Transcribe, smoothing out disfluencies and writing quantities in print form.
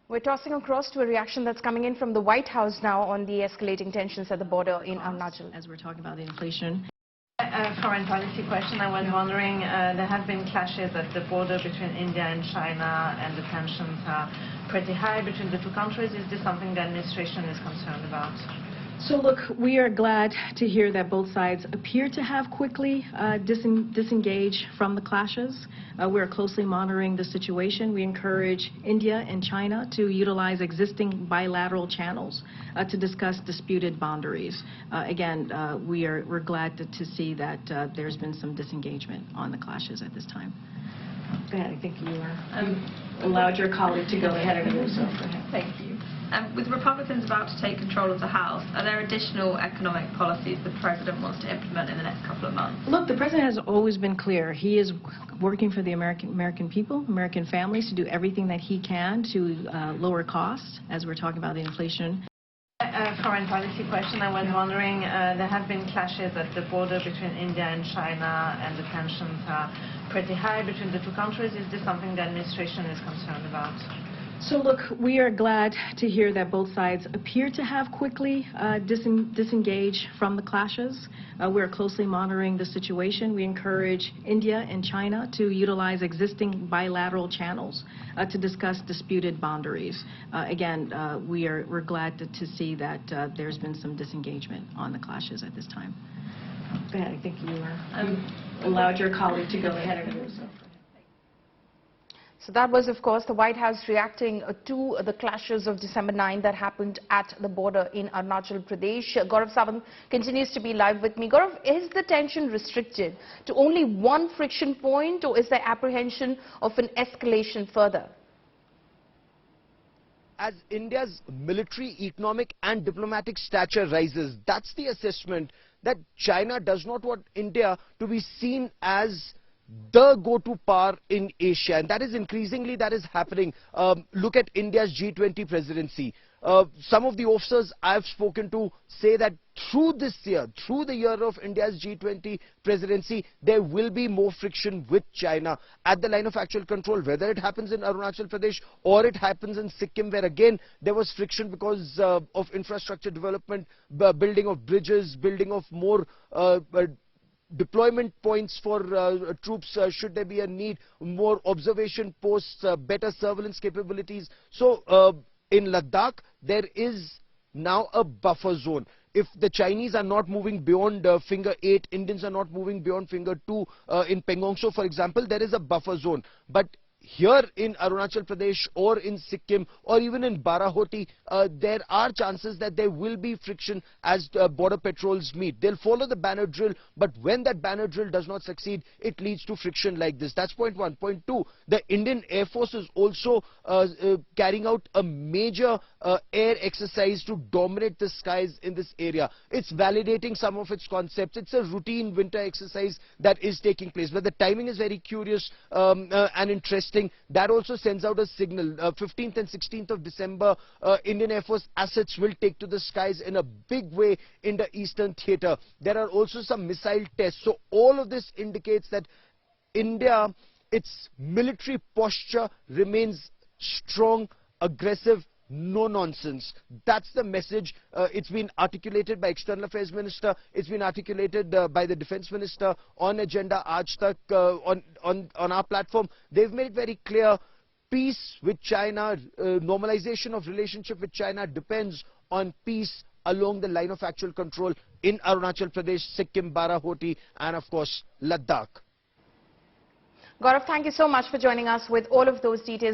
We're tossing across to a reaction that's coming in from the White House now on the escalating tensions at the border in Arunachal. As we're talking about the inflation. A foreign policy question. I was wondering, there have been clashes at the border between India and China, and the tensions are pretty high between the two countries. Is this something the administration is concerned about? So look, we are glad to hear that both sides appear to have quickly disengaged from the clashes. We are closely monitoring the situation. We encourage India and China to utilize existing bilateral channels to discuss disputed boundaries. We're glad to see that there's been some disengagement on the clashes at this time. Go ahead. I think you allowed your colleague to go ahead and do so. Go ahead. Thank you. With Republicans about to take control of the House, are there additional economic policies the President wants to implement in the next couple of months? Look, the President has always been clear. He is working for the American people, American families, to do everything that he can to lower costs, as we're talking about the inflation. A foreign policy question. I was wondering, there have been clashes at the border between India and China, and the tensions are pretty high between the two countries. Is this something the administration is concerned about? So look, we are glad to hear that both sides appear to have quickly disengaged from the clashes. We're closely monitoring the situation. We encourage India and China to utilize existing bilateral channels to discuss disputed boundaries. We're glad to see that there's been some disengagement on the clashes at this time. Go ahead. I think you allowed your colleague to go ahead and do so. So that was, of course, the White House reacting to the clashes of December 9 that happened at the border in Arunachal Pradesh. Gaurav Tawang continues to be live with me. Gaurav, is the tension restricted to only one friction point, or is there apprehension of an escalation further? As India's military, economic and diplomatic stature rises, that's the assessment that China does not want India to be seen as the go-to power in Asia, and that is increasingly happening. Look at India's G20 presidency. Some of the officers I've spoken to say that through this year, through the year of India's G20 presidency, there will be more friction with China at the line of actual control, whether it happens in Arunachal Pradesh or it happens in Sikkim, where again there was friction because of infrastructure development, building of bridges, building of more deployment points for troops should there be a need, more observation posts, better surveillance capabilities. So in Ladakh there is now a buffer zone. If the Chinese are not moving beyond finger 8, Indians are not moving beyond finger 2 in Pentagon, for example, there is a buffer zone. But here in Arunachal Pradesh or in Sikkim or even in Barahoti, there are chances that there will be friction as border patrols meet. They'll follow the banner drill, but when that banner drill does not succeed, it leads to friction like this. That's point one. Point two, the Indian Air Force is also carrying out a major air exercise to dominate the skies in this area. It's validating some of its concepts. It's a routine winter exercise that is taking place, but the timing is very curious and interesting. That also sends out a signal. 15th and 16th of December, Indian Air Force assets will take to the skies in a big way in the Eastern Theatre. There are also some missile tests. So all of this indicates that India, its military posture remains strong, aggressive, no nonsense. That's the message. It's been articulated by External Affairs Minister. It's been articulated by the Defense Minister on Agenda Aaj Tak, on our platform. They've made it very clear. Peace with China, normalization of relationship with China depends on peace along the line of actual control in Arunachal Pradesh, Sikkim, Barahoti, and of course Ladakh. Gaurav, thank you so much for joining us with all of those details.